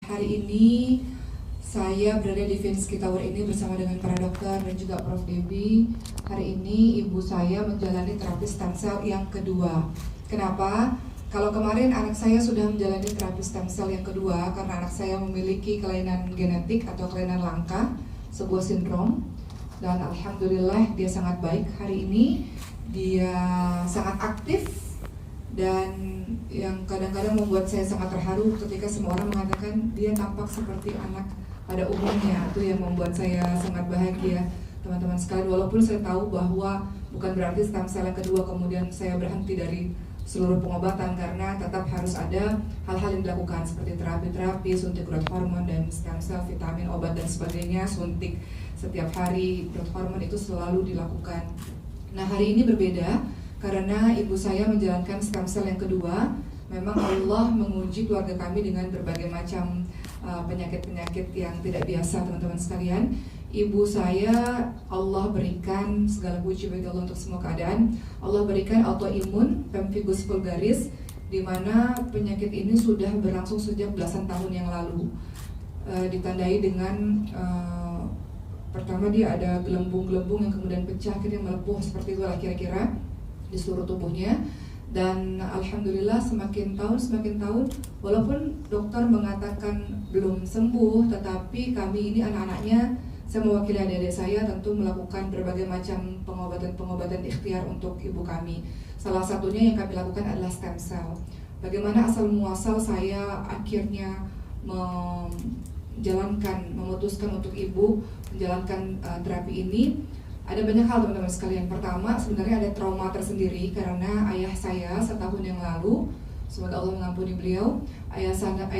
Hari ini saya berada di Vinski Tower ini bersama dengan para dokter dan juga Prof. Debbie. Hari ini ibu saya menjalani terapi stem cell yang kedua. Kenapa? Kalau kemarin anak saya sudah menjalani terapi stem cell yang kedua karena anak saya memiliki kelainan genetik atau kelainan langka, sebuah sindrom. Dan alhamdulillah dia sangat baik. Hari ini dia sangat aktif dan yang kadang-kadang membuat saya sangat terharu ketika semua orang mengatakan dia tampak seperti anak pada umumnya. Itu yang membuat saya sangat bahagia, teman-teman sekalian. Walaupun saya tahu bahwa bukan berarti stem cell yang kedua kemudian saya berhenti dari seluruh pengobatan, karena tetap harus ada hal-hal yang dilakukan seperti terapi, suntik growth hormone dan stem cell, vitamin, obat dan sebagainya, suntik setiap hari, growth hormone itu selalu dilakukan. Nah, hari ini berbeda karena ibu saya menjalankan stem cell yang kedua. Memang Allah menguji keluarga kami dengan berbagai macam penyakit-penyakit yang tidak biasa, teman-teman sekalian. Ibu saya Allah berikan segala puji bagi Allah untuk semua keadaan. Allah berikan autoimun pemphigus vulgaris, di mana penyakit ini sudah berlangsung sejak belasan tahun yang lalu. Ditandai dengan pertama dia ada gelembung-gelembung yang kemudian pecah, akhirnya melepuh seperti itulah kira-kira di seluruh tubuhnya. Dan alhamdulillah semakin tahun, walaupun dokter mengatakan belum sembuh, tetapi kami ini anak-anaknya, saya mewakili adik-adik saya tentu melakukan berbagai macam pengobatan ikhtiar untuk ibu kami. Salah satunya yang kami lakukan adalah stem cell. Bagaimana asal muasal saya akhirnya memutuskan untuk ibu menjalankan terapi ini. Ada banyak hal, teman-teman sekalian. Pertama, sebenarnya ada trauma tersendiri karena ayah saya setahun yang lalu, semoga Allah mengampuni beliau, ayah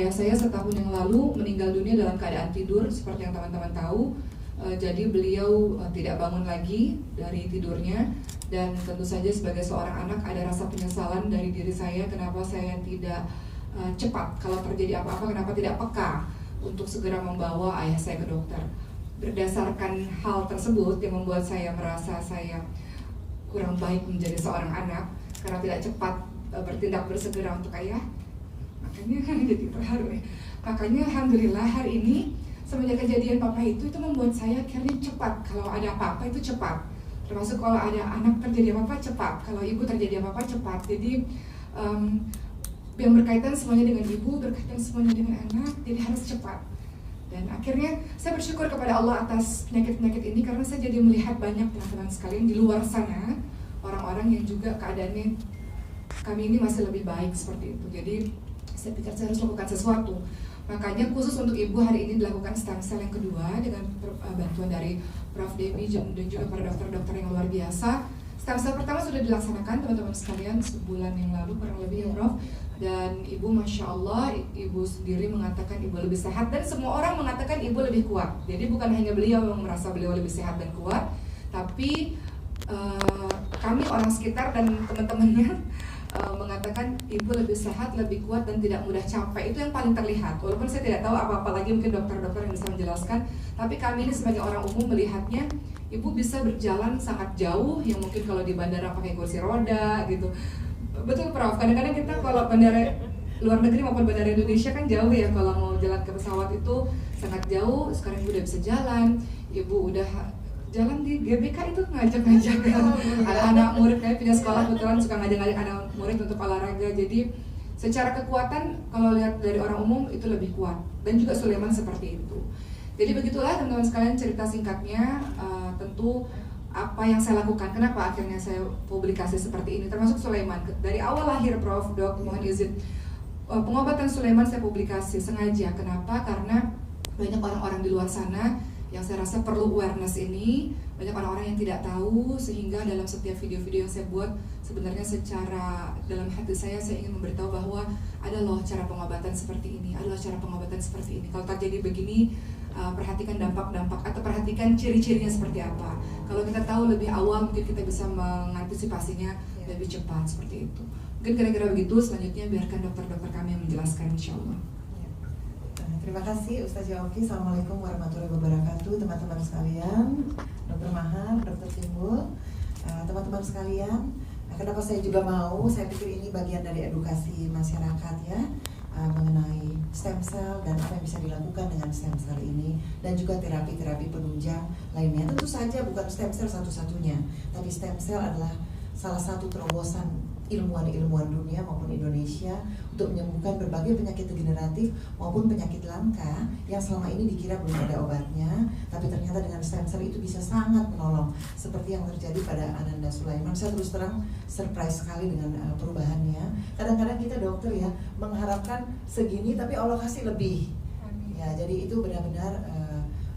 saya setahun yang lalu meninggal dunia dalam keadaan tidur, seperti yang teman-teman tahu. Jadi beliau tidak bangun lagi dari tidurnya, dan tentu saja sebagai seorang anak ada rasa penyesalan dari diri saya, kenapa saya tidak cepat kalau terjadi apa-apa, kenapa tidak peka untuk segera membawa ayah saya ke dokter. Berdasarkan hal tersebut yang membuat saya merasa saya kurang baik menjadi seorang anak karena tidak cepat bertindak bersegera untuk ayah. Makanya jadi terharu ya. Makanya alhamdulillah hari ini semenjak kejadian papa itu membuat saya akhirnya cepat. Kalau ada apa-apa itu cepat. Termasuk kalau ada anak terjadi apa-apa cepat. Kalau ibu terjadi apa-apa cepat. Jadi yang berkaitan semuanya dengan ibu, berkaitan semuanya dengan anak, jadi harus cepat. Dan akhirnya saya bersyukur kepada Allah atas penyakit-penyakit ini karena saya jadi melihat banyak teman-teman sekalian di luar sana, orang-orang yang juga keadaannya kami ini masih lebih baik seperti itu. Jadi saya pikir saya harus lakukan sesuatu. Makanya khusus untuk ibu hari ini dilakukan stem cell yang kedua dengan bantuan dari Prof. Debbie dan juga para dokter-dokter yang luar biasa. Stem cell pertama sudah dilaksanakan, teman-teman sekalian, sebulan yang lalu kurang lebih ya Prof. Dan ibu Masya Allah, ibu sendiri mengatakan ibu lebih sehat dan semua orang mengatakan ibu lebih kuat. Jadi bukan hanya beliau yang merasa beliau lebih sehat dan kuat, tapi kami orang sekitar dan teman-temannya mengatakan ibu lebih sehat, lebih kuat dan tidak mudah capek. Itu yang paling terlihat. Walaupun saya tidak tahu apa-apa lagi, mungkin dokter-dokter yang bisa menjelaskan, tapi kami ini sebagai orang umum melihatnya ibu bisa berjalan sangat jauh, yang mungkin kalau di bandara pakai kursi roda gitu. Betul Prof, kadang-kadang kita kalau bandara luar negeri maupun bandara Indonesia kan jauh ya, kalau mau jalan ke pesawat itu sangat jauh. Sekarang ibu udah bisa jalan, ibu udah jalan di GBK itu ngajak-ngajak ada anak murid, kayak punya sekolah kebetulan suka ngajak-ngajak anak murid untuk olahraga. Jadi secara kekuatan kalau lihat dari orang umum itu lebih kuat, dan juga Sulaiman seperti itu. Jadi begitulah teman-teman sekalian cerita singkatnya. Tentu apa yang saya lakukan, kenapa akhirnya saya publikasi seperti ini, termasuk Sulaiman. Dari awal lahir Prof. Dok, mohon izin, pengobatan Sulaiman saya publikasi sengaja. Kenapa? Karena banyak orang-orang di luar sana yang saya rasa perlu awareness ini. Banyak orang-orang yang tidak tahu, sehingga dalam setiap video-video yang saya buat, sebenarnya secara dalam hati saya ingin memberitahu bahwa ada loh cara pengobatan seperti ini, ada loh cara pengobatan seperti ini. Kalau terjadi begini, perhatikan dampak-dampak atau perhatikan ciri-cirinya seperti apa. Kalau kita tahu lebih awal, mungkin kita bisa mengantisipasinya lebih cepat seperti itu. Mungkin kira-kira begitu. Selanjutnya biarkan dokter-dokter kami yang menjelaskan, insya Allah. Terima kasih Ustaz Yongki. Assalamualaikum warahmatullahi wabarakatuh, teman-teman sekalian, Dr. Mahar, Dr. Timbul, teman-teman sekalian. Kenapa saya juga mau? Saya pikir ini bagian dari edukasi masyarakat ya. mengenai stem cell dan apa yang bisa dilakukan dengan stem cell ini, dan juga terapi-terapi penunjang lainnya. Tentu saja bukan stem cell satu-satunya, tapi stem cell adalah salah satu terobosan ilmuwan-ilmuwan dunia maupun Indonesia untuk menyembuhkan berbagai penyakit degeneratif maupun penyakit langka yang selama ini dikira belum ada obatnya, tapi ternyata dengan stem cell itu bisa sangat menolong, seperti yang terjadi pada Ananda Sulaiman. Saya terus terang surprise sekali dengan perubahannya. Kadang-kadang kita dokter ya mengharapkan segini, tapi Allah kasih lebih. Ya, jadi itu benar-benar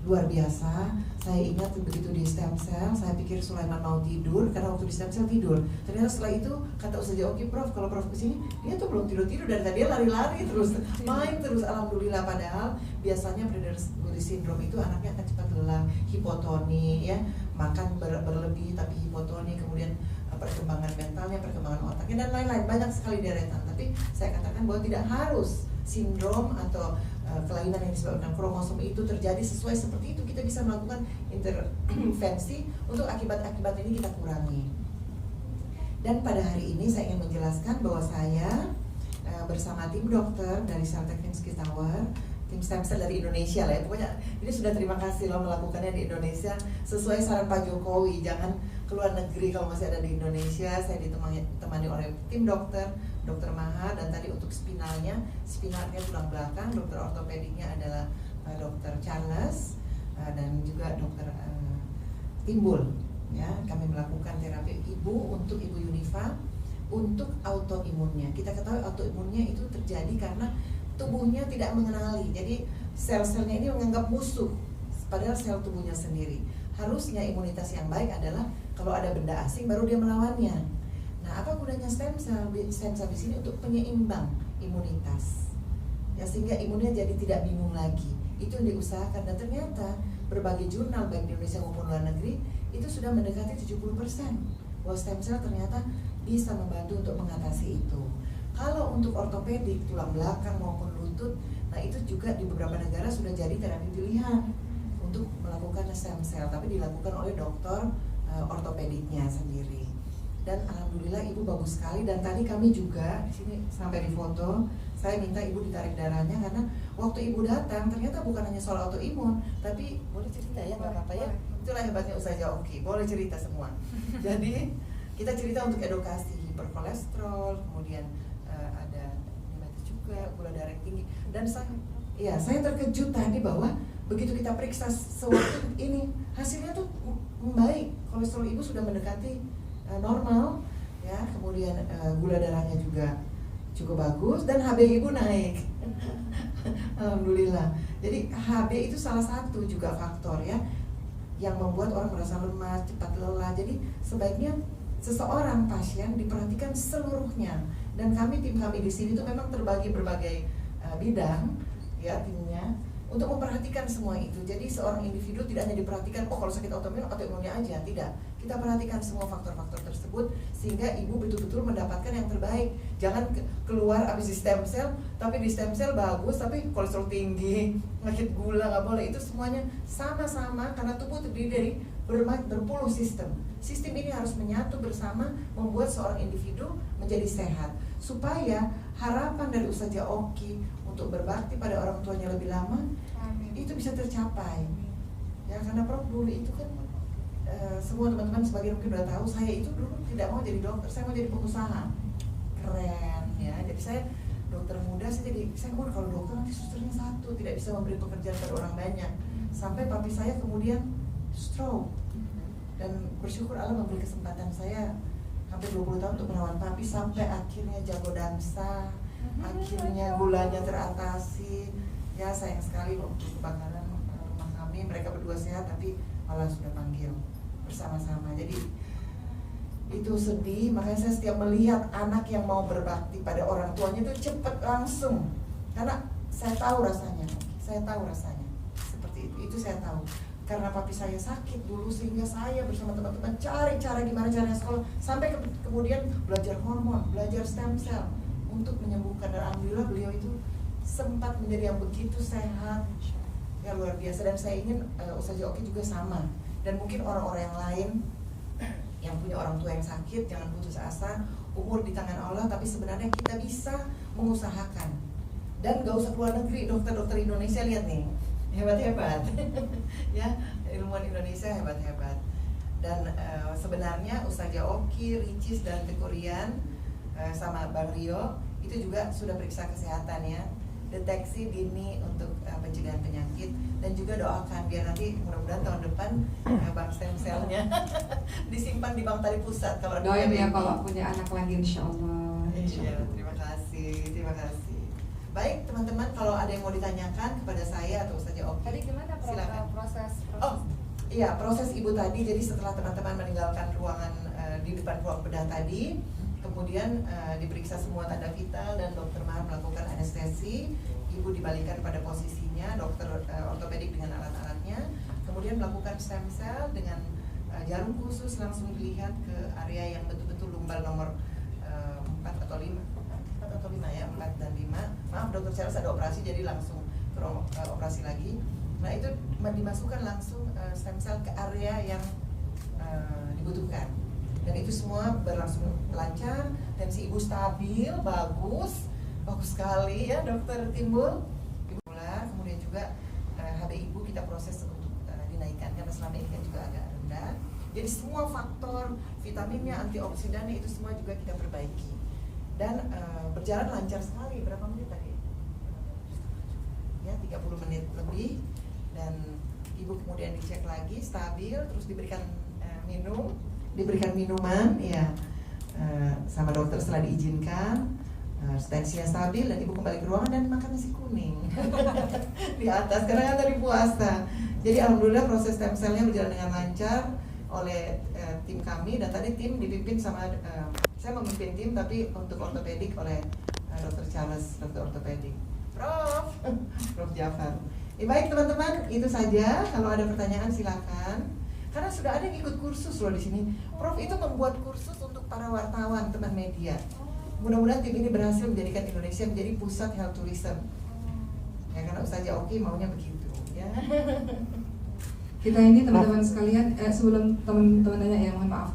luar biasa. Saya ingat begitu di stem cell, saya pikir Sulaiman mau tidur karena waktu di stem cell tidur. Ternyata setelah itu kata Ustazah Oki, Prof, kalau Prof kesini dia tuh belum tidur-tidur, dari tadi dia lari-lari terus, main terus. Alhamdulillah, padahal biasanya Prader-Willi syndrome itu anaknya akan cepat lelah, hipotoni, ya, makan berlebih tapi hipotoni, kemudian perkembangan mentalnya, perkembangan otaknya, dan lain-lain, banyak sekali deretan. Tapi saya katakan bahwa tidak harus sindrom atau kelainan yang disebabkan kromosom itu terjadi sesuai seperti itu. Kita bisa melakukan intervensi untuk akibat-akibat ini kita kurangi. Dan pada hari ini saya ingin menjelaskan bahwa saya bersama tim dokter dari Sartek-Finsky Tower, tim stem cell dari Indonesia lah ya, pokoknya ini sudah terima kasih loh melakukannya di Indonesia sesuai saran Pak Jokowi, jangan keluar negeri kalau masih ada di Indonesia. Saya ditemani oleh tim dokter, Dokter Maha, dan tadi untuk spinalnya tulang belakang, dokter ortopediknya adalah Dokter Charles, dan juga Dokter Timbul. Ya, kami melakukan terapi ibu untuk Ibu Yunifa untuk autoimunnya. Kita ketahui autoimunnya itu terjadi karena tubuhnya tidak mengenali. Jadi sel-selnya ini menganggap musuh, padahal sel tubuhnya sendiri. Harusnya imunitas yang baik adalah kalau ada benda asing baru dia melawannya. Nah, apa gunanya stem cell? Stem cell di sini untuk penyeimbang imunitas. Ya, sehingga imunnya jadi tidak bingung lagi. Itu yang diusahakan, dan ternyata berbagai jurnal baik di Indonesia maupun luar negeri itu sudah mendekati 70% bahwa stem cell ternyata bisa membantu untuk mengatasi itu. Kalau untuk ortopedik, tulang belakang maupun lutut, nah itu juga di beberapa negara sudah jadi terapi pilihan untuk melakukan stem cell, tapi dilakukan oleh dokter ortopediknya sendiri. Dan alhamdulillah ibu bagus sekali. Dan tadi kami juga di sini sampai di foto, saya minta ibu ditarik darahnya karena waktu ibu datang ternyata bukan hanya soal autoimun, tapi boleh cerita ya, nggak apa-apa ya. Itulah hebatnya Ustazah Oki, boleh cerita semua. Jadi kita cerita untuk edukasi hiperkolesterol, kemudian ada diabetes juga, gula darah yang tinggi. Dan saya terkejut tadi bahwa begitu kita periksa sewaktu ini hasilnya tuh membaik, kolesterol ibu sudah mendekati normal, ya, kemudian gula darahnya juga cukup bagus dan HB ibu naik. Alhamdulillah. Jadi HB itu salah satu juga faktor ya yang membuat orang merasa lemas, cepat lelah. Jadi sebaiknya seseorang pasien diperhatikan seluruhnya. Dan tim kami di sini tuh memang terbagi berbagai bidang, ya, timnya untuk memperhatikan semua itu. Jadi seorang individu tidak hanya diperhatikan, oh kalau sakit autoimunnya aja, tidak. Kita perhatikan semua faktor-faktor tersebut sehingga ibu betul-betul mendapatkan yang terbaik. Jangan keluar habis di stem cell, tapi di stem cell bagus, tapi kolesterol tinggi, penyakit gula, nggak boleh. Itu semuanya sama-sama karena tubuh terdiri dari berpuluh sistem. Sistem ini harus menyatu bersama membuat seorang individu menjadi sehat. Supaya harapan dari Ustazah Oki untuk berbakti pada orang tuanya lebih lama, itu bisa tercapai. Ya, karena Prof dulu itu kan semua teman-teman sebagian mungkin udah tahu, saya itu dulu tidak mau jadi dokter, saya mau jadi pengusaha. Keren ya. Jadi saya dokter muda, saya mau kalau dokter nanti susternya satu, tidak bisa memberi pekerjaan pada orang banyak. Sampai papi saya kemudian stroke. Dan bersyukur Allah memberi kesempatan saya hampir 20 tahun untuk merawat papi sampai akhirnya jago dansa, akhirnya gulanya teratasi. Ya, sayang sekali waktu kebakaran rumah kami, mereka berdua sehat tapi Allah sudah panggil bersama-sama. Jadi itu sedih, makanya saya setiap melihat anak yang mau berbakti pada orang tuanya itu cepat langsung, karena saya tahu rasanya seperti itu saya tahu. Karena papi saya sakit dulu sehingga saya bersama teman-teman cari cara gimana caranya sekolah, sampai kemudian belajar hormon, belajar stem cell untuk menyembuhkan. Dan alhamdulillah beliau itu sempat menjadi yang begitu sehat, ya luar biasa. Dan saya ingin Ustazah Oki juga sama, dan mungkin orang-orang yang lain yang punya orang tua yang sakit, jangan putus asa. Umur di tangan Allah, tapi sebenarnya kita bisa mengusahakan Dan gak usah keluar negeri, dokter-dokter Indonesia lihat nih, hebat-hebat. Ya, ilmuwan Indonesia hebat-hebat. Dan sebenarnya Ustazah Oki, Ricis, dan Tekurian sama Bang Rio itu juga sudah periksa kesehatan ya, deteksi dini untuk pencegahan penyakit, dan juga doakan biar nanti mudah-mudahan tahun depan bank stem cellnya disimpan di bank tadi pusat kalau doain ya kalau punya anak lagi insya Allah. Iya, terima kasih. Baik teman-teman, kalau ada yang mau ditanyakan kepada saya atau Ustazah Oki, tadi gimana proses? Oh iya, proses ibu tadi. Jadi setelah teman-teman meninggalkan ruangan di depan ruang bedah tadi, kemudian diperiksa semua tanda vital dan dokter Mahar melakukan anestesi. Ibu dibalikan pada posisinya, dokter ortopedik dengan alat-alatnya, kemudian melakukan stem cell dengan jarum khusus, langsung dilihat ke area yang betul-betul lumbal nomor 4 atau 5 ya, 4 dan 5. Maaf dokter Charles ada operasi jadi langsung operasi lagi. Nah itu dimasukkan langsung stem cell ke area yang dibutuhkan, dan itu semua berlangsung lancar dan si ibu stabil, bagus sekali ya dokter Timbul. Kemudian juga HB ibu kita proses untuk dinaikkan karena selama ini kan juga agak rendah. Jadi semua faktor vitaminnya, antioksidannya itu semua juga kita perbaiki dan berjalan lancar sekali. Berapa menit tadi? Ya 30 menit lebih. Dan ibu kemudian dicek lagi stabil, terus diberikan minuman ya sama dokter setelah diizinkan, tensinya stabil dan ibu kembali ke ruangan dan makan nasi kuning di atas karena kan tadi puasa. Jadi alhamdulillah proses stem cellnya berjalan dengan lancar oleh tim kami, dan tadi tim dipimpin sama saya memimpin tim tapi untuk ortopedik oleh dokter Charles, dokter ortopedik Prof Jafar. Baik teman-teman, itu saja. Kalau ada pertanyaan silakan. Karena sudah ada yang ikut kursus loh di sini. Prof itu membuat kursus untuk para wartawan, teman media. Mudah-mudahan tim ini berhasil menjadikan Indonesia menjadi pusat health tourism. Ya karena Ustazah Oki maunya begitu. Ya. Kita ini teman-teman sekalian, sebelum teman-teman nanya ya mohon maaf.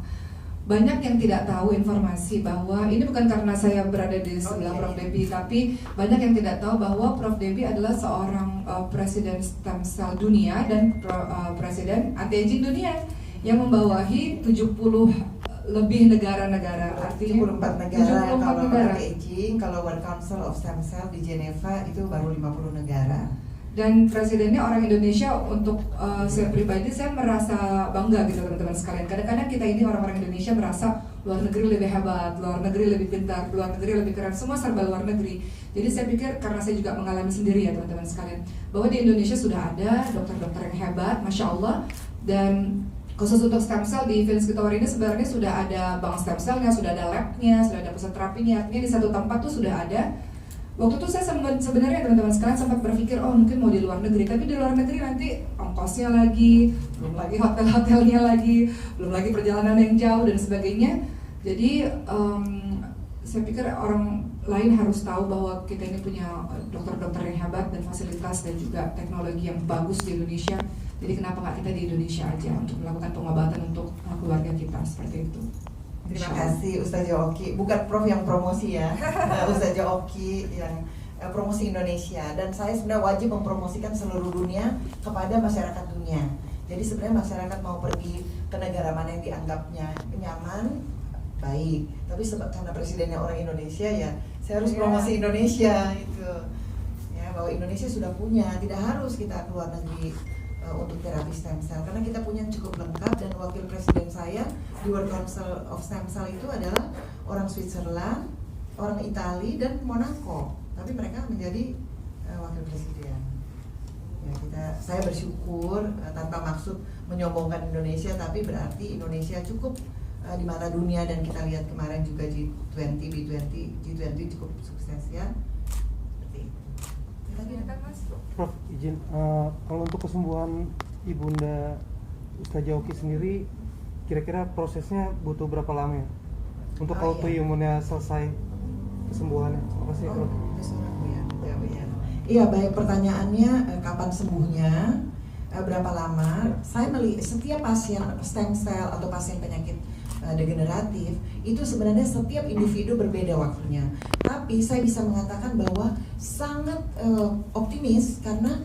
Banyak yang tidak tahu informasi bahwa ini bukan karena saya berada di sebelah Prof Debbie, tapi banyak yang tidak tahu bahwa Prof Debbie adalah seorang presiden stem cell dunia dan presiden anti-aging dunia yang membawahi 70 lebih negara-negara, artinya 74 negara kalau negara. Anti-aging, kalau World Council of Stem Cell di Geneva itu baru 50 negara. Dan presidennya orang Indonesia. Untuk saya pribadi, saya merasa bangga gitu teman-teman sekalian. Kadang-kadang kita ini orang-orang Indonesia merasa luar negeri lebih hebat, luar negeri lebih pintar, luar negeri lebih keren, semua serba luar negeri. Jadi saya pikir karena saya juga mengalami sendiri ya teman-teman sekalian, bahwa di Indonesia sudah ada dokter-dokter yang hebat, Masya Allah. Dan khusus untuk stem cell di Vince Gitor ini sebenarnya sudah ada bank stem cellnya, sudah ada labnya, sudah ada pusat terapinya. Artinya di satu tempat tuh sudah ada. Waktu itu saya sebenarnya teman-teman sekalian sempat berpikir mungkin mau di luar negeri, tapi di luar negeri nanti ongkosnya lagi, belum lagi hotel-hotelnya lagi, belum lagi perjalanan yang jauh dan sebagainya. Jadi saya pikir orang lain harus tahu bahwa kita ini punya dokter-dokter yang hebat dan fasilitas dan juga teknologi yang bagus di Indonesia. Jadi kenapa nggak kita di Indonesia aja untuk melakukan pengobatan untuk keluarga kita seperti itu. Terima kasih Ustazah Oki, bukan Prof yang promosi ya, Ustazah Oki yang promosi Indonesia, dan saya sebenarnya wajib mempromosikan seluruh dunia kepada masyarakat dunia. Jadi sebenarnya masyarakat mau pergi ke negara mana yang dianggapnya nyaman, baik, tapi karena presidennya orang Indonesia ya, saya harus promosi Indonesia itu, ya bahwa Indonesia sudah punya, tidak harus kita keluar negeri untuk terapi stem cell karena kita punya cukup lengkap. Dan wakil presiden saya di World Council of Stem Cell itu adalah orang Switzerland, orang Italia dan Monaco, tapi mereka menjadi wakil presiden. Ya, saya bersyukur tanpa maksud menyombongkan Indonesia, tapi berarti Indonesia cukup di mata dunia, dan kita lihat kemarin juga G20 cukup sukses ya. Prof, izin, kalau untuk kesembuhan Ibunda Ustazah Oki sendiri, kira-kira prosesnya butuh berapa lama ya? Untuk autoimunnya selesai kesembuhannya? Apa sih, Prof? Iya, baik, pertanyaannya kapan sembuhnya, berapa lama? Saya melihat setiap pasien stem cell atau pasien penyakit degeneratif, itu sebenarnya setiap individu berbeda waktunya. Tapi saya bisa mengatakan bahwa sangat optimis karena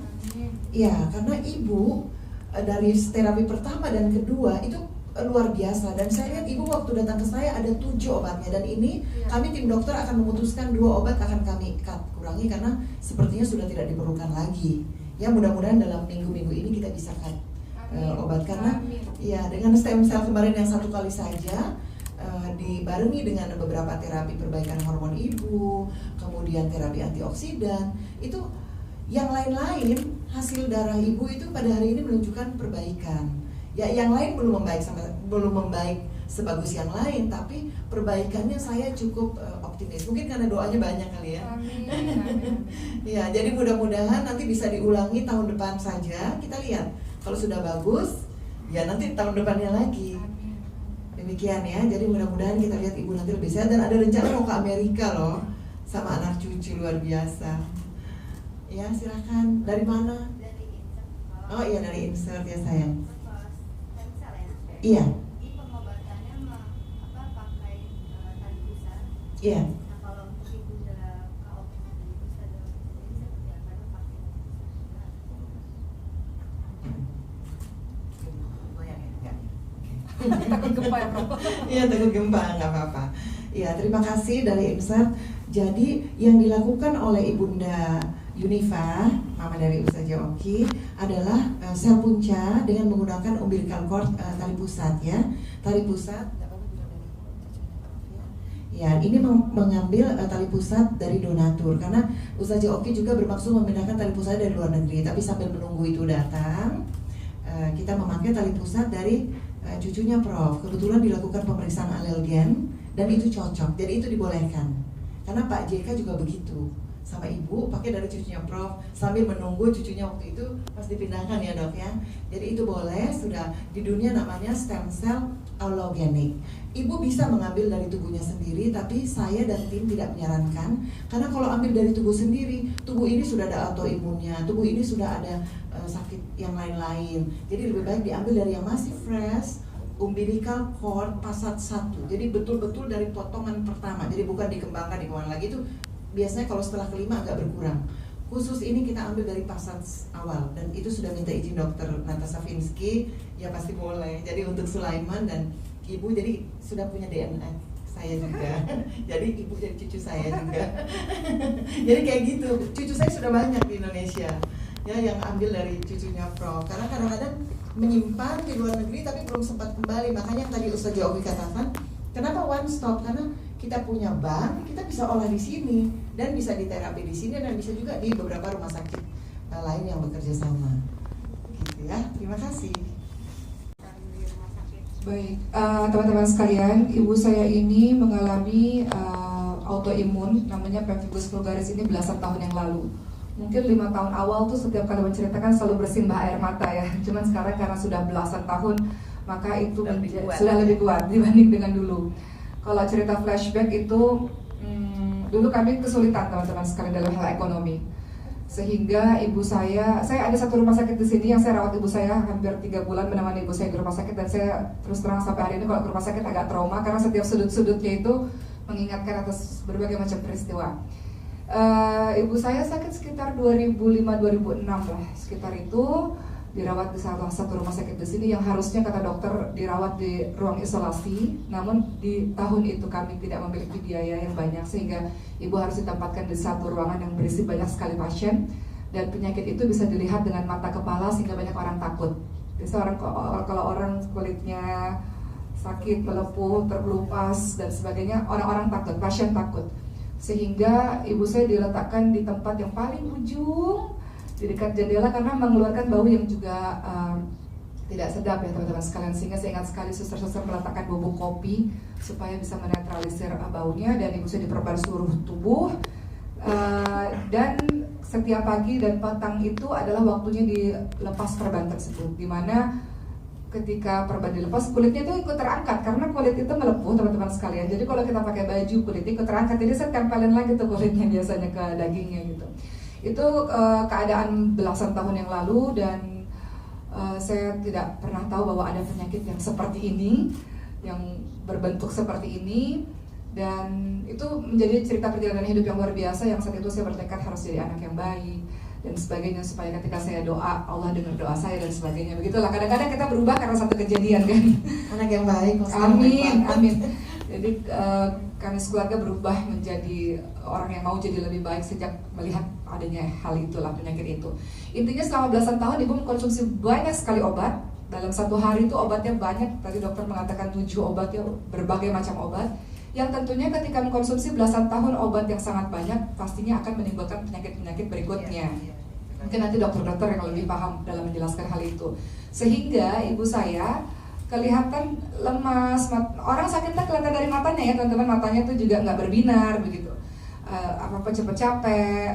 karena ibu dari terapi pertama dan kedua itu luar biasa, dan saya lihat ibu waktu datang ke saya ada 7 obatnya, dan ini kami tim dokter akan memutuskan 2 obat akan kami kurangi karena sepertinya sudah tidak diperlukan lagi. Ya, mudah-mudahan dalam minggu-minggu ini kita bisa cut obat karena ya dengan stem cell kemarin yang 1 kali saja dibarengi dengan beberapa terapi perbaikan hormon ibu, kemudian terapi antioksidan, itu yang lain-lain hasil darah ibu itu pada hari ini menunjukkan perbaikan. Ya, yang lain belum membaik sebagus yang lain, tapi perbaikannya saya cukup optimis. Mungkin karena doanya banyak kali ya. Amin. Ya, jadi mudah-mudahan nanti bisa diulangi tahun depan saja. Kita lihat kalau sudah bagus, ya nanti tahun depannya lagi. Demikian ya. Jadi mudah-mudahan kita lihat ibu nanti lebih sehat, dan ada rencana mau ke Amerika loh sama anak cucu, luar biasa. Ya, silakan. Dari mana? Dari insert. Oh iya, dari insert ya sayang. Stem cell ya? Iya. Di pengobatannya pakai tali pusat. Iya. Nah, kalau untuk ibunda KOP itu bisa seperti apa? Pakai Takut gempa ya, Prof? Iya, takut gempa, nggak apa-apa. Iya, terima kasih dari insert. Jadi yang dilakukan oleh Ibunda Yunifa, mama dari Ustazah Oki, adalah sel punca dengan menggunakan umbilical cord tali pusat ya. Tali pusat. Ya, ini mengambil tali pusat dari donatur karena Ustazah Oki juga bermaksud memindahkan tali pusat dari luar negeri. Tapi sambil menunggu itu datang, kita memakai tali pusat dari cucunya Prof. Kebetulan dilakukan pemeriksaan alelgen dan itu cocok, jadi itu dibolehkan. Karena Pak JK juga begitu sama ibu, pakai dari cucunya Prof. Sambil menunggu cucunya waktu itu pas dipindahkan ya dok ya. Jadi itu boleh, sudah di dunia namanya stem cell allogeneic. Ibu bisa mengambil dari tubuhnya sendiri, tapi saya dan tim tidak menyarankan. Karena kalau ambil dari tubuh sendiri, tubuh ini sudah ada autoimunnya, tubuh ini sudah ada sakit yang lain-lain. Jadi lebih baik diambil dari yang masih fresh, umbilical cord pasat 1. Jadi betul-betul dari potongan pertama. Jadi bukan dikembangkan lagi, itu biasanya kalau setelah kelima agak berkurang. Khusus ini kita ambil dari pasat awal, dan itu sudah minta izin dokter Natasha Finsky, ya pasti boleh. Jadi untuk Sulaiman dan ibu jadi sudah punya DNA saya juga. Jadi ibu jadi cucu saya juga. Jadi kayak gitu. Cucu saya sudah banyak di Indonesia. Ya, yang ambil dari cucunya Prof. Karena kadang-kadang menyimpan di luar negeri tapi belum sempat kembali. Makanya yang tadi Ustazah Owi katakan, kenapa one stop? Karena kita punya bank, kita bisa olah di sini dan bisa diterapi di sini dan bisa juga di beberapa rumah sakit lain yang bekerja sama. Gitu ya. Terima kasih. Baik, teman-teman sekalian, ibu saya ini mengalami autoimun namanya pemphigus vulgaris ini belasan tahun yang lalu. Mungkin 5 tahun awal tuh setiap kali menceritakan selalu bersimbah air mata ya. Cuman sekarang karena sudah belasan tahun, maka itu sudah lebih kuat dibanding dengan dulu. Kalau cerita flashback itu, dulu kami kesulitan teman-teman sekalian dalam hal ekonomi. Sehingga ibu saya ada satu rumah sakit di sini yang saya rawat ibu saya hampir 3 bulan menemani ibu saya di rumah sakit, dan saya terus terang sampai hari ini kalau ke rumah sakit agak trauma karena setiap sudut-sudutnya itu mengingatkan atas berbagai macam peristiwa. Ibu saya sakit sekitar 2005-2006 lah, sekitar itu dirawat di salah satu rumah sakit di sini yang harusnya kata dokter dirawat di ruang isolasi, namun di tahun itu kami tidak memiliki biaya yang banyak sehingga ibu harus ditempatkan di satu ruangan yang berisi banyak sekali pasien, dan penyakit itu bisa dilihat dengan mata kepala sehingga banyak orang takut. Jadi kalau orang kulitnya sakit, melepuh, terkelupas dan sebagainya, orang-orang takut, pasien takut. Sehingga ibu saya diletakkan di tempat yang paling ujung di dekat jendela karena mengeluarkan bau yang juga tidak sedap ya teman-teman sekalian. Sehingga saya ingat sekali suster-suster meletakkan bubuk kopi supaya bisa menetralisir baunya, dan ibu saya diperban seluruh tubuh. Dan setiap pagi dan petang itu adalah waktunya dilepas perban tersebut, dimana ketika perban dilepas kulitnya itu ikut terangkat karena kulit itu melepuh teman-teman sekalian. Jadi kalau kita pakai baju kulit ikut terangkat, jadi saya tempelin lagi tuh kulitnya biasanya ke dagingnya gitu. Itu keadaan belasan tahun yang lalu, dan saya tidak pernah tahu bahwa ada penyakit yang seperti ini. yang berbentuk seperti ini. Dan itu menjadi cerita perjalanan hidup yang luar biasa, yang saat itu saya bertekad harus jadi anak yang baik dan sebagainya, supaya ketika saya doa Allah dengar doa saya dan sebagainya. Begitulah, kadang-kadang kita berubah karena satu kejadian kan. Anak yang baik. Amin, amin. Jadi kami sekeluarga berubah menjadi orang yang mau jadi lebih baik sejak melihat adanya hal itulah, penyakit itu. Intinya selama belasan tahun ibu mengkonsumsi banyak sekali obat. Dalam satu hari itu obatnya banyak. Tadi dokter mengatakan 7 obat ya, berbagai macam obat. Yang tentunya ketika mengkonsumsi belasan tahun obat yang sangat banyak, pastinya akan menimbulkan penyakit-penyakit berikutnya. Mungkin nanti dokter-dokter yang lebih paham dalam menjelaskan hal itu. Sehingga ibu saya kelihatan lemas, orang sakitnya kelihatan dari matanya ya teman-teman, matanya tuh juga nggak berbinar begitu, apa-apa cepet capek.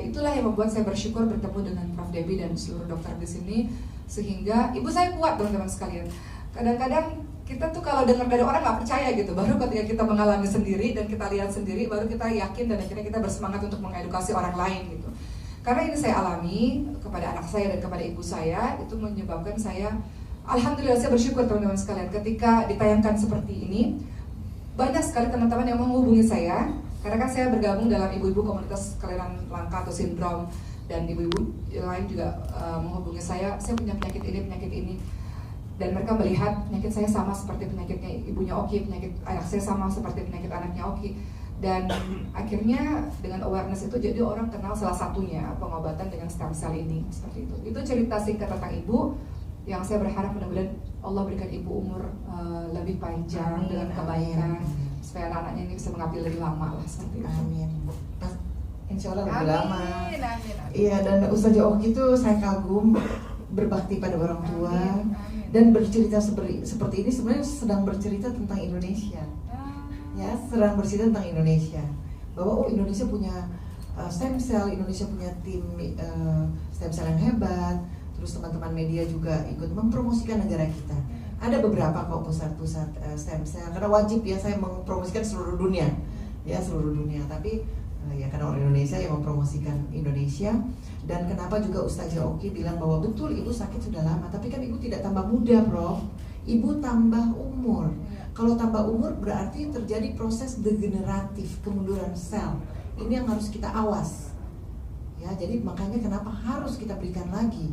Itulah yang membuat saya bersyukur bertemu dengan Prof. Debbie dan seluruh dokter di sini, sehingga ibu saya kuat teman-teman sekalian. Kadang-kadang kita tuh kalau dengar dari orang nggak percaya gitu, baru ketika kita mengalami sendiri dan kita lihat sendiri, baru kita yakin dan akhirnya kita bersemangat untuk mengedukasi orang lain gitu. Karena ini saya alami kepada anak saya dan kepada ibu saya, itu menyebabkan saya, alhamdulillah saya bersyukur teman-teman sekalian, ketika ditayangkan seperti ini, banyak sekali teman-teman yang menghubungi saya, karena kan saya bergabung dalam ibu-ibu komunitas kelainan langka atau sindrom, dan ibu-ibu lain juga menghubungi saya punya penyakit ini, dan mereka melihat penyakit saya sama seperti penyakitnya ibunya Oki, penyakit anak saya sama seperti penyakit anaknya Oki, dan akhirnya dengan awareness itu jadi orang kenal salah satunya pengobatan dengan stem cell ini, seperti itu. Itu cerita singkat tentang ibu, yang saya berharap mudah-mudahan Allah berikan ibu umur lebih panjang dengan kebaikan, supaya anak-anaknya ini bisa mengabdi lebih lama lah, seperti itu. Amin. Insya Allah lebih lama. Amin. Iya, dan Ustazah Oki itu saya kagum, berbakti pada orang tua. Amin. Dan bercerita seperti ini sebenarnya sedang bercerita tentang Indonesia, ya, sedang bercerita tentang Indonesia, bahwa Indonesia punya stem cell, Indonesia punya tim stem cell yang hebat. Terus teman-teman media juga ikut mempromosikan negara kita. Ada beberapa kok pusat-pusat stem cell, karena wajib ya saya mempromosikan seluruh dunia, ya seluruh dunia. Tapi ya karena orang Indonesia yang mempromosikan Indonesia. Dan kenapa juga Ustazah Oki bilang bahwa betul ibu sakit sudah lama, tapi kan ibu tidak tambah muda, Prof. Ibu tambah umur. Kalau tambah umur berarti terjadi proses degeneratif, kemunduran sel. Ini yang harus kita awas. Ya, jadi makanya kenapa harus kita berikan lagi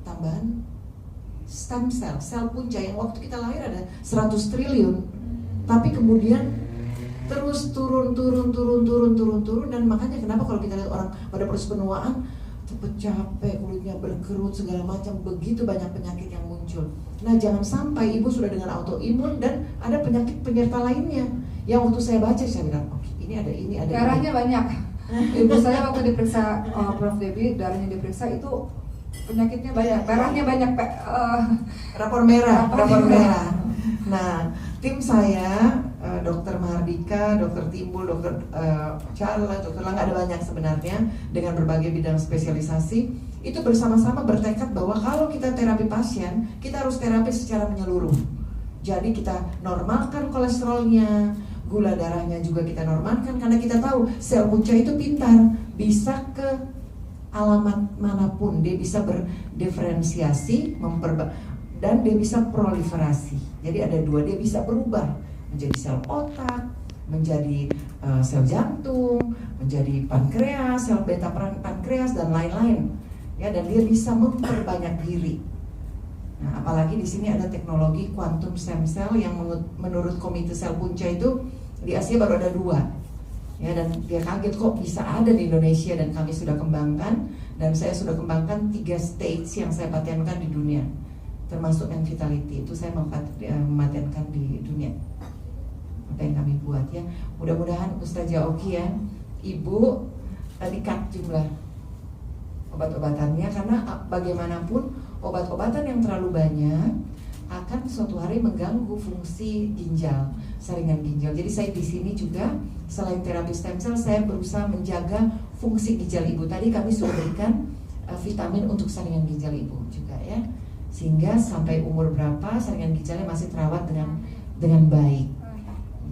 tambahan stem cell, sel punca yang waktu kita lahir ada 100 triliun. Tapi kemudian terus turun, dan makanya kenapa kalau kita lihat orang pada proses penuaan cepet capek, kulitnya berkerut, segala macam, begitu banyak penyakit yang muncul. Nah, jangan sampai ibu sudah dengan autoimun dan ada penyakit penyerta lainnya. Yang waktu saya baca, saya bilang, oh, ini ada. Darahnya banyak. Ibu saya waktu diperiksa Prof. Debbie, darahnya diperiksa itu penyakitnya banyak, darahnya banyak, rapor merah. Nah, tim saya, Dokter Mahardika, Dokter Timbul, Dokter Charles, Dokter Langga, ada banyak sebenarnya dengan berbagai bidang spesialisasi. Itu bersama-sama bertekad bahwa kalau kita terapi pasien, kita harus terapi secara menyeluruh. Jadi kita normalkan kolesterolnya, gula darahnya juga kita normalkan, karena kita tahu sel punca itu pintar, bisa ke alamat manapun, dia bisa berdiferensiasi, dan dia bisa proliferasi. Jadi ada dua, dia bisa berubah menjadi sel otak, menjadi sel jantung, menjadi pankreas, sel beta pankreas dan lain-lain. Ya, dan dia bisa memperbanyak diri. Nah, apalagi di sini ada teknologi quantum stem cell yang menurut Komite Sel Punca itu di Asia baru ada 2. Ya, dan dia kaget kok bisa ada di Indonesia, dan kami sudah kembangkan, dan saya sudah kembangkan 3 stage yang saya patenkan di dunia, termasuk yang vitality itu saya mematenkan di dunia. Apa yang kami buat ya. Mudah-mudahan Ustazah Oki ya, ibu tadi cut jumlah obat-obatannya, karena bagaimanapun obat-obatan yang terlalu banyak akan suatu hari mengganggu fungsi ginjal, saringan ginjal. Jadi saya di sini juga selain terapi stem cell, saya berusaha menjaga fungsi ginjal ibu. Tadi kami sudah berikan vitamin untuk saringan ginjal ibu juga ya, sehingga sampai umur berapa saringan ginjalnya masih terawat dengan baik.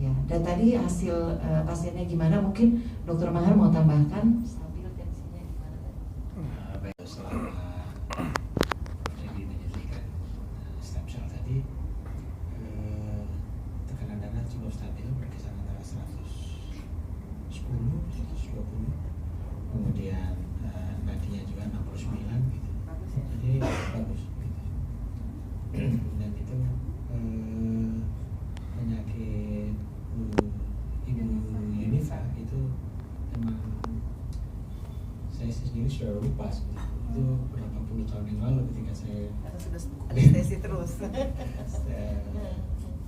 Ya, dan tadi hasil pasiennya gimana? Mungkin Dokter Mahar mau tambahkan. Stabil tensinya gimana? Baik, setelah jadi penyuntikan stem cell tadi, Messi terus.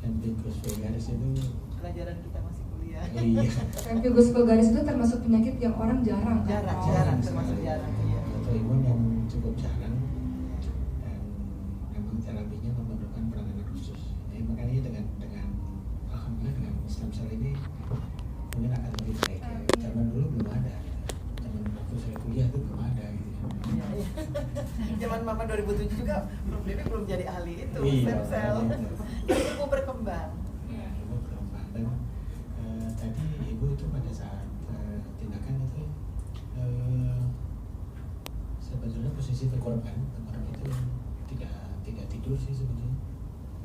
Pemphigus vulgaris itu Pelajaran kita masih kuliah. iya. Pemphigus vulgaris itu termasuk penyakit yang orang jarang kan? Jarang termasuk jarang. Iya. Autoimun yang cukup jarang dan memang terapinya memerlukan penanganan khusus. Jadi makanya dengan alhamdulillah dengan stem cell ini mungkin akan lebih baik. Ya. Zaman dulu belum ada. Zaman waktu saya kuliah itu belum ada gitu. Iya. Zaman Mama 2007 juga Prof. Dewi belum jadi ahli itu Iya, stem cell. itu. Ilmu berkembang. Ya, ibu berkembang dan tadi ibu itu pada saat tindakan itu sebetulnya posisi korban itu tidak tidur sih sebetulnya.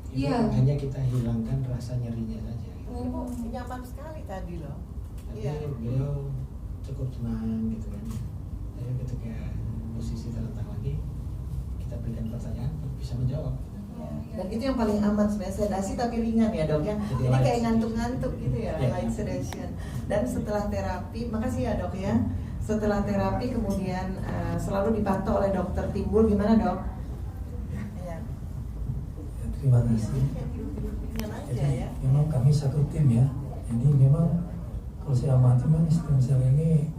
Itu Iya. hanya kita hilangkan rasa nyerinya saja. Ibu nyaman sekali tadi loh. Tapi Iya. beliau cukup tenang gitu kan. Jadi ketika posisi terletak lagi kita berikan pertanyaan bisa menjawab. Dan itu yang paling aman sebenarnya, sedasi tapi ringan ya dok ya. Jadi Ini light kayak sedation. ngantuk-ngantuk gitu ya, Iya. light sedation. Dan setelah terapi, makasih ya dok ya. Setelah terapi kemudian selalu dipantau oleh dokter timbul, gimana dok? Iya. Ya, terima kasih. Ringan aja Jadi ya. memang kami satu tim ya. Jadi memang kalau saya amati memang stem cell ini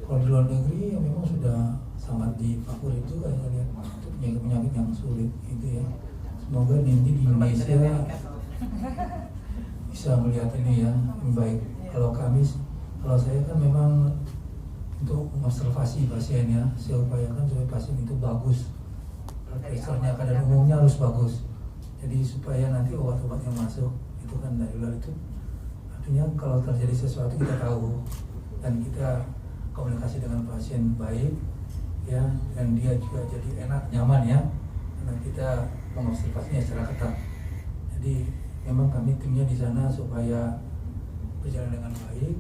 kalau di luar negeri ya memang sudah sangat difavor itu kayak lihat penyakit-penyakit yang sulit gitu ya. Semoga nanti di Indonesia bisa melihat ini ya yang baik. Kalau saya kan memang untuk mengobservasi pasien ya, saya upayakan supaya pasien itu bagus. Pressure-nya kadar umumnya harus bagus. Jadi supaya nanti obat-obat yang masuk itu kan dari luar itu artinya kalau terjadi sesuatu kita tahu dan kita komunikasi dengan pasien baik ya, dan dia juga jadi enak nyaman ya karena kita mengobservasinya secara ketat. Jadi memang kami timnya di sana supaya berjalan dengan baik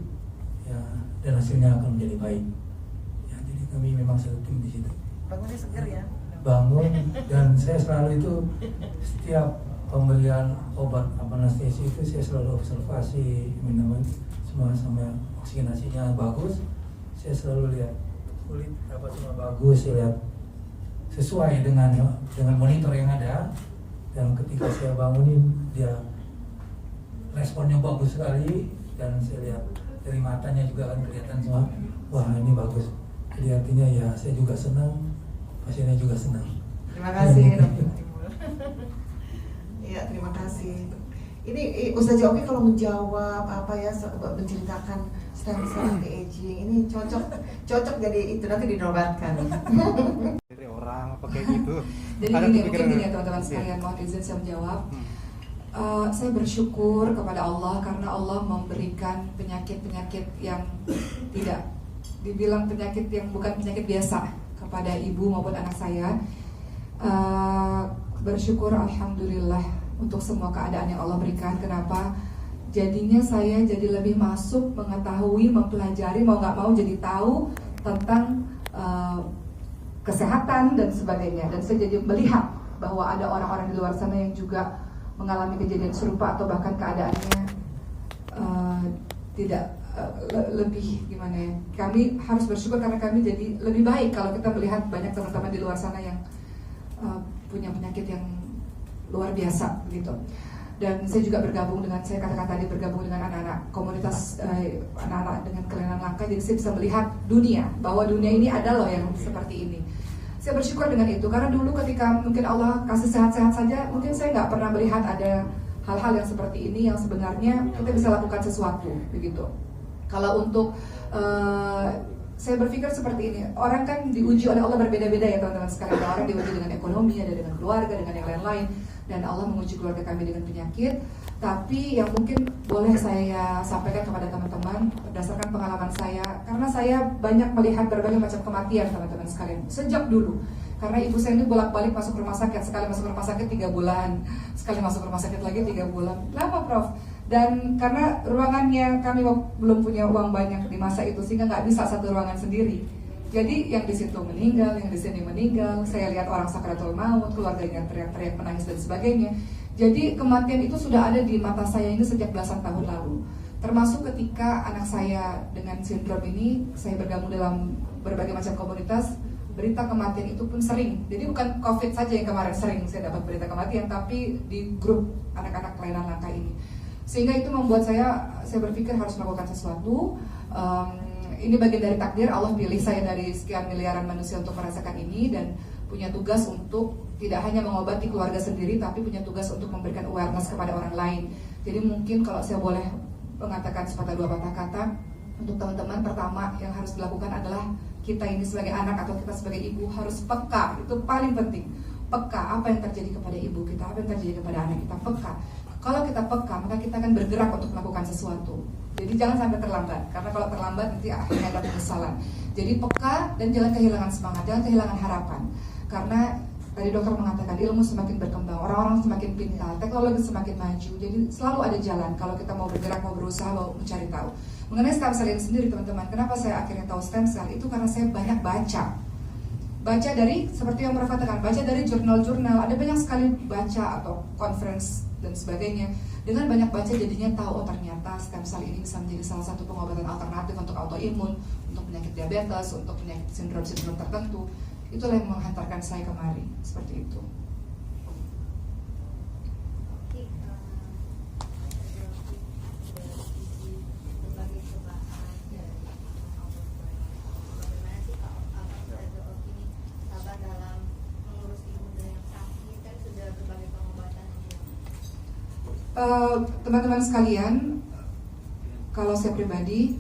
ya, dan hasilnya akan menjadi baik ya. Jadi kami memang satu tim di situ. Bangunnya seger ya. Bangun dan saya selalu itu setiap pembelian obat anestesi itu saya selalu observasi minuman semua sama oksigenasinya bagus. Saya selalu lihat kulit apa semua bagus, saya lihat sesuai dengan monitor yang ada, dan ketika saya bangunin dia responnya bagus sekali, dan saya lihat dari matanya juga kan kelihatan semua, wah ini bagus. Jadi artinya ya saya juga senang, pasiennya juga senang. Terima kasih dokter timbul. Iya terima kasih. Ini Ustaz Oki kalau menjawab apa ya, menceritakan stem cell anti-aging ini cocok jadi itu nanti dinobatkan. Dari orang apa kayak gitu. Jadi Ada gini, kepikiran mungkin gini ya nggak? teman-teman Iya. sekalian, mohon izin saya menjawab. Saya bersyukur kepada Allah karena Allah memberikan penyakit-penyakit yang tidak dibilang penyakit yang bukan penyakit biasa kepada ibu maupun anak saya. Bersyukur alhamdulillah untuk semua keadaan yang Allah berikan. Kenapa? Jadinya saya jadi lebih masuk, mengetahui, mempelajari, mau nggak mau jadi tahu tentang kesehatan dan sebagainya. Dan saya jadi melihat bahwa ada orang-orang di luar sana yang juga mengalami kejadian serupa atau bahkan keadaannya tidak lebih gimana ya. Kami harus bersyukur karena kami jadi lebih baik kalau kita melihat banyak teman-teman di luar sana yang punya penyakit yang luar biasa begitu. Dan saya juga bergabung dengan, saya katakan tadi, bergabung dengan anak-anak komunitas anak-anak dengan kelainan langka. Jadi saya bisa melihat dunia, bahwa dunia ini ada loh yang seperti ini. Saya bersyukur dengan itu karena dulu ketika mungkin Allah kasih sehat-sehat saja, mungkin saya nggak pernah melihat ada hal-hal yang seperti ini yang sebenarnya kita bisa lakukan sesuatu begitu. Kalau untuk saya berpikir seperti ini, orang kan diuji oleh Allah berbeda-beda ya teman-teman sekalian. Ada orang diuji dengan ekonomi, ada dengan keluarga, dengan yang lain-lain. Dan Allah menguji keluarga kami dengan penyakit. Tapi yang mungkin boleh saya sampaikan kepada teman-teman berdasarkan pengalaman saya, karena saya banyak melihat berbagai macam kematian teman-teman sekalian sejak dulu. Karena ibu saya ini bolak-balik masuk rumah sakit, sekali masuk rumah sakit 3 bulan, sekali masuk rumah sakit lagi 3 bulan. Lama Prof. Dan karena ruangannya kami belum punya uang banyak di masa itu, sehingga nggak bisa satu ruangan sendiri. Jadi yang di situ meninggal, yang di sini meninggal. Saya lihat orang sakratul maut, keluarganya teriak-teriak, menangis dan sebagainya. Jadi kematian itu sudah ada di mata saya ini sejak belasan tahun lalu. Termasuk ketika anak saya dengan sindrom ini, saya bergabung dalam berbagai macam komunitas berita kematian itu pun sering. Jadi bukan COVID saja yang kemarin sering saya dapat berita kematian, tapi di grup anak-anak kelainan langka ini. Sehingga itu membuat saya berpikir harus melakukan sesuatu. Ini bagian dari takdir, Allah pilih saya dari sekian miliaran manusia untuk merasakan ini, dan punya tugas untuk tidak hanya mengobati keluarga sendiri, tapi punya tugas untuk memberikan awareness kepada orang lain. Jadi mungkin kalau saya boleh mengatakan sepatah dua patah kata untuk teman-teman, pertama yang harus dilakukan adalah kita ini sebagai anak atau kita sebagai ibu harus peka. Itu paling penting, peka apa yang terjadi kepada ibu kita, apa yang terjadi kepada anak kita, peka. Kalau kita peka, maka kita akan bergerak untuk melakukan sesuatu. Jadi jangan sampai terlambat, karena kalau terlambat nanti akhirnya ada penyesalan. Jadi peka dan jangan kehilangan semangat, jangan kehilangan harapan. Karena tadi dokter mengatakan ilmu semakin berkembang, orang-orang semakin pintar, teknologi semakin maju. Jadi selalu ada jalan kalau kita mau bergerak, mau berusaha, mau mencari tahu. Mengenai stem cell ini sendiri teman-teman, kenapa saya akhirnya tahu stem cell? Itu karena saya banyak baca dari, seperti yang Prof katakan, baca dari jurnal-jurnal. Ada banyak sekali baca atau conference dan sebagainya. Dengan banyak baca jadinya tahu, oh ternyata stem cell ini bisa menjadi salah satu pengobatan alternatif untuk autoimun, untuk penyakit diabetes, untuk penyakit sindrom-sindrom tertentu. Itulah yang menghantarkan saya kemari, seperti itu. Teman-teman sekalian, kalau saya pribadi,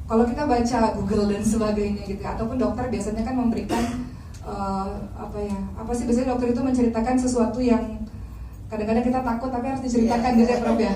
kalau kita baca Google dan sebagainya gitu, ataupun dokter biasanya kan memberikan apa sih biasanya dokter itu menceritakan sesuatu yang kadang-kadang kita takut tapi harus diceritakan gitu ya Prof ya.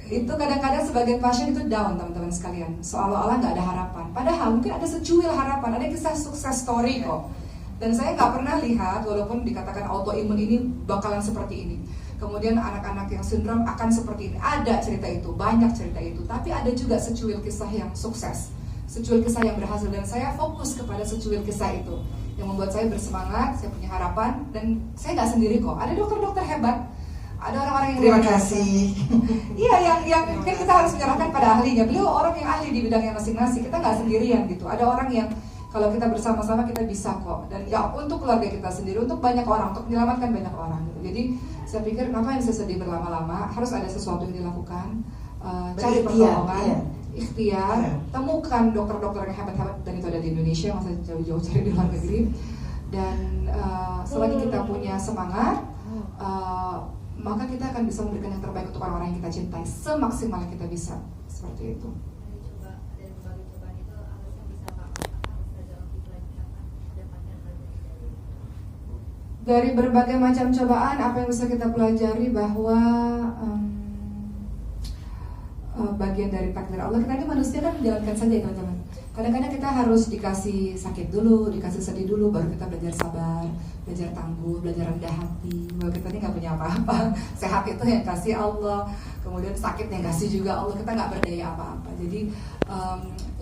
Itu kadang-kadang sebagian pasien itu down teman-teman sekalian, seolah-olah nggak ada harapan. Padahal mungkin ada secuil harapan, ada kisah sukses story kok. Dan saya nggak pernah lihat, walaupun dikatakan autoimun ini bakalan seperti ini, kemudian anak-anak yang sindrom akan seperti ini. Ada cerita itu, banyak cerita itu. Tapi ada juga secuil kisah yang sukses, secuil kisah yang berhasil. Dan saya fokus kepada secuil kisah itu, yang membuat saya bersemangat, saya punya harapan. Dan saya nggak sendiri kok, ada dokter-dokter hebat, ada orang-orang yang terima kasih. Iya, yang mungkin kita harus menyerahkan pada ahlinya. Beliau orang yang ahli di bidangnya masing-masing. Kita nggak sendirian gitu. Ada orang yang kalau kita bersama-sama kita bisa kok. Dan ya untuk keluarga kita sendiri, untuk banyak orang, untuk menyelamatkan banyak orang gitu. Jadi saya pikir ngapain saya sedih berlama-lama, harus ada sesuatu yang dilakukan. Cari pertolongan, ikhtiar, temukan dokter-dokter yang hebat-hebat, dan itu ada di Indonesia, masa jauh-jauh cari di luar negeri. Dan selagi kita punya semangat, maka kita akan bisa memberikan yang terbaik untuk orang-orang yang kita cintai semaksimal yang kita bisa. Seperti itu. Dari berbagai macam cobaan, apa yang bisa kita pelajari bahwa bagian dari takdir Allah. Kita ini manusia kan menjalankan saja teman-teman. Kadang-kadang kita harus dikasih sakit dulu, dikasih sedih dulu, baru kita belajar sabar, belajar tangguh, belajar rendah hati. Bahwa kita ini nggak punya apa-apa. Sehat itu yang kasih Allah, kemudian sakit yang kasih juga Allah. Kita nggak berdaya apa-apa. Jadi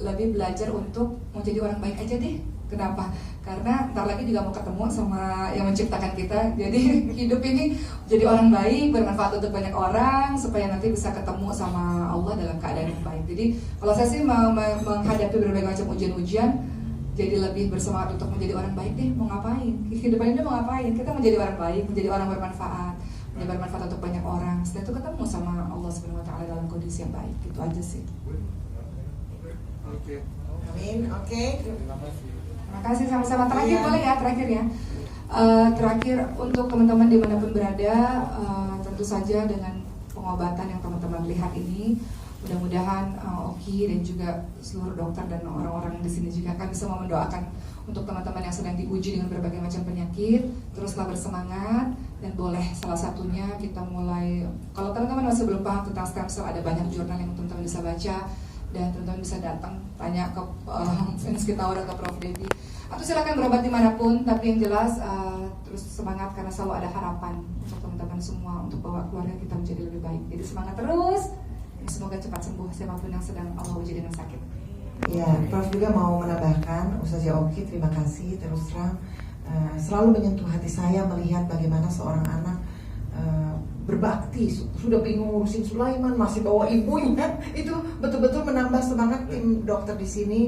lebih belajar untuk menjadi orang baik aja deh. Kenapa? Karena ntar lagi juga mau ketemu sama yang menciptakan kita. Jadi hidup ini jadi orang baik, bermanfaat untuk banyak orang, supaya nanti bisa ketemu sama Allah dalam keadaan yang baik. Jadi kalau saya sih menghadapi berbagai macam ujian-ujian, jadi lebih bersemangat untuk menjadi orang baik deh. Mau ngapain? Kehidupan ini mau ngapain? Kita menjadi orang baik, menjadi orang bermanfaat, menjadi bermanfaat untuk banyak orang. Setelah itu ketemu sama Allah Subhanahu Wa Taala dalam kondisi yang baik. Itu aja sih. Amin. Oke. Terima kasih sama-sama. Terakhir boleh ya, terakhir ya. Terakhir untuk teman-teman dimanapun berada, tentu saja dengan pengobatan yang teman-teman lihat ini, mudah-mudahan Oki dan juga seluruh dokter dan orang-orang di sini juga akan bisa mendoakan untuk teman-teman yang sedang diuji dengan berbagai macam penyakit. Teruslah bersemangat, dan boleh salah satunya kita mulai. Kalau teman-teman masih belum paham tentang stem cell, ada banyak jurnal yang teman-teman bisa baca. Dan teman-teman bisa datang tanya ke fans kita atau ke Prof Devi, atau silakan berobat dimanapun. Tapi yang jelas terus semangat, karena selalu ada harapan untuk teman-teman semua, untuk bawa keluarga kita menjadi lebih baik. Jadi semangat terus, dan semoga cepat sembuh siapapun yang sedang Allah uji dengan sakit. Ya, Prof juga mau menambahkan, Ustazah Oki, terima kasih terus terang selalu menyentuh hati saya melihat bagaimana seorang anak berbakti, sudah bingung ngurusin Sulaiman, masih bawa ibunya. Itu betul-betul menambah semangat tim dokter di sini.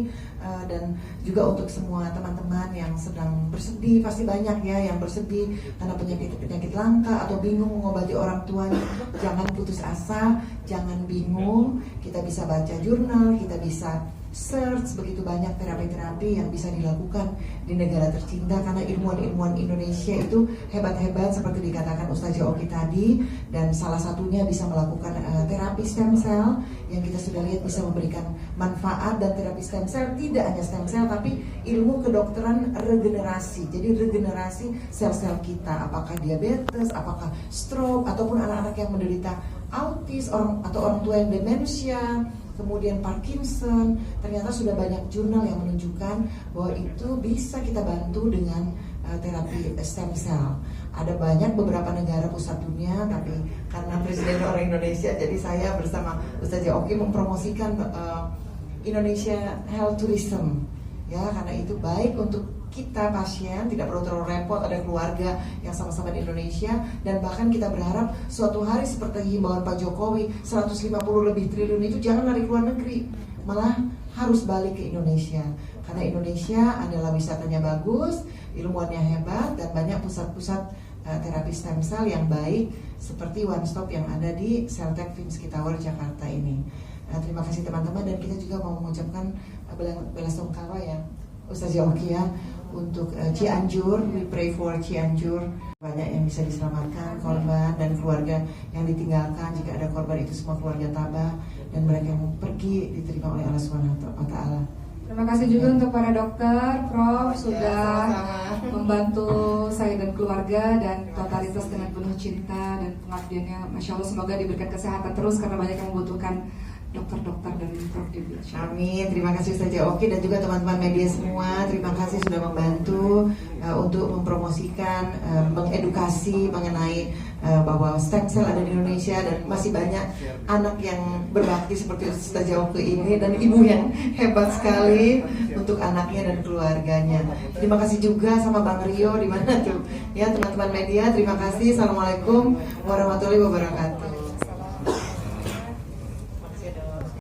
Dan juga untuk semua teman-teman yang sedang bersedih, pasti banyak ya yang bersedih karena penyakit langka atau bingung mengobati orang tuanya. Jangan putus asa, jangan bingung. Kita bisa baca jurnal, kita bisa search begitu banyak terapi-terapi yang bisa dilakukan di negara tercinta, karena ilmuwan-ilmuwan Indonesia itu hebat-hebat seperti dikatakan Ustazah Oki tadi, dan salah satunya bisa melakukan terapi stem cell yang kita sudah lihat bisa memberikan manfaat. Dan terapi stem cell tidak hanya stem cell tapi ilmu kedokteran regenerasi. Jadi regenerasi sel-sel kita, apakah diabetes, apakah stroke, ataupun anak-anak yang menderita autis atau orang tua yang demensia, kemudian Parkinson. Ternyata sudah banyak jurnal yang menunjukkan bahwa itu bisa kita bantu dengan terapi stem cell. Ada banyak beberapa negara pusat dunia, tapi karena Presiden orang Indonesia, jadi saya bersama Ustazah Oki mempromosikan Indonesia Health Tourism, ya, karena itu baik untuk kita pasien, tidak perlu terlalu repot, ada keluarga yang sama-sama di Indonesia. Dan bahkan kita berharap suatu hari seperti himbauan Pak Jokowi 150 lebih triliun itu jangan lari ke luar negeri, malah harus balik ke Indonesia, karena Indonesia adalah wisatanya bagus, ilmuwannya hebat, dan banyak pusat-pusat terapi stem cell yang baik seperti One Stop yang ada di Celltech Vinsky Tower Jakarta ini. Terima kasih teman-teman, dan kita juga mau mengucapkan belasungkawa ya Ustazah Oki ya untuk Cianjur. We pray for Cianjur, banyak yang bisa diselamatkan korban dan keluarga yang ditinggalkan. Jika ada korban itu semua keluarga tabah dan mereka yang pergi diterima oleh Allah SWT. Terima kasih juga untuk para dokter, Prof, sudah membantu saya dan keluarga dan totalitas dengan penuh cinta dan pengabdiannya. Masya Allah, semoga diberikan kesehatan terus karena banyak yang membutuhkan dokter-dokter dan Prof juga. Amin. Terima kasih Ustazah Oki dan juga teman-teman media semua. Terima kasih sudah membantu untuk mempromosikan, mengedukasi mengenai bahwa stem cell ada di Indonesia, dan masih banyak anak yang berbakti seperti Ustazah Oki ini dan ibu yang hebat sekali untuk anaknya dan keluarganya. Terima kasih juga sama Bang Rio di mana tuh ya teman-teman media. Terima kasih. Assalamualaikum warahmatullahi wabarakatuh.